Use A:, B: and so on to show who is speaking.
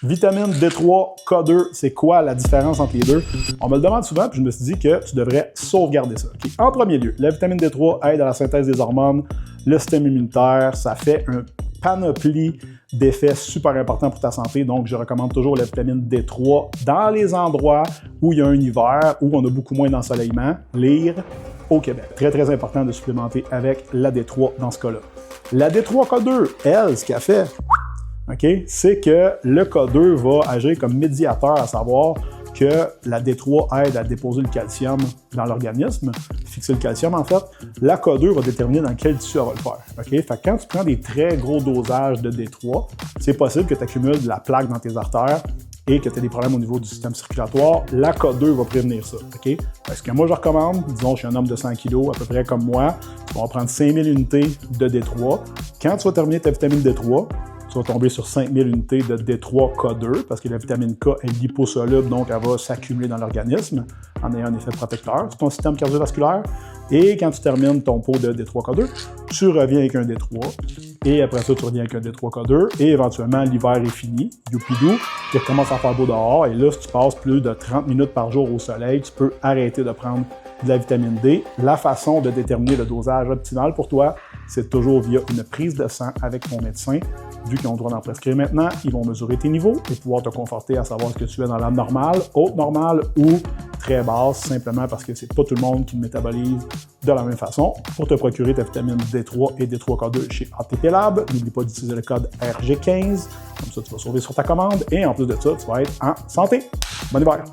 A: Vitamine D3, K2, c'est quoi la différence entre les deux? On me le demande souvent, puis je me suis dit que tu devrais sauvegarder ça. Okay? En premier lieu, la vitamine D3 aide à la synthèse des hormones, le système immunitaire, ça fait un panoplie d'effets super importants pour ta santé. Donc, je recommande toujours la vitamine D3 dans les endroits où il y a un hiver, où on a beaucoup moins d'ensoleillement, lire au Québec. Très, très important de supplémenter avec la D3 dans ce cas-là. La D3K2, elle, ce qu'elle fait, okay, c'est que le K2 va agir comme médiateur, à savoir que la D3 aide à déposer le calcium dans l'organisme, fixer le calcium en fait. La K2 va déterminer dans quel tissu elle va le faire. Okay? Fait que quand tu prends des très gros dosages de D3, c'est possible que tu accumules de la plaque dans tes artères et que tu aies des problèmes au niveau du système circulatoire. La K2 va prévenir ça. Okay? Ce que moi je recommande, disons je suis un homme de 100 kg à peu près comme moi, tu vas prendre 5000 unités de D3. Quand tu vas terminer ta vitamine D3, tu vas tomber sur 5000 unités de D3K2 parce que la vitamine K est liposoluble, donc elle va s'accumuler dans l'organisme en ayant un effet protecteur sur ton système cardiovasculaire. Et quand tu termines ton pot de D3K2, tu reviens avec un D3. Et après ça, tu reviens avec un D3K2. Et éventuellement, l'hiver est fini, youpidou, il commence à faire beau dehors. Et là, si tu passes plus de 30 minutes par jour au soleil, tu peux arrêter de prendre de la vitamine D. La façon de déterminer le dosage optimal pour toi, c'est toujours via une prise de sang avec ton médecin. Vu qu'ils ont le droit d'en prescrire maintenant, ils vont mesurer tes niveaux et pouvoir te conforter à savoir ce que tu es dans la normale, haute normale ou très basse, simplement parce que c'est pas tout le monde qui le métabolise de la même façon. Pour te procurer ta vitamine D3 et D3K2 chez ATP Lab, n'oublie pas d'utiliser le code RG15, comme ça tu vas sauver sur ta commande et en plus de ça, tu vas être en santé. Bon hiver!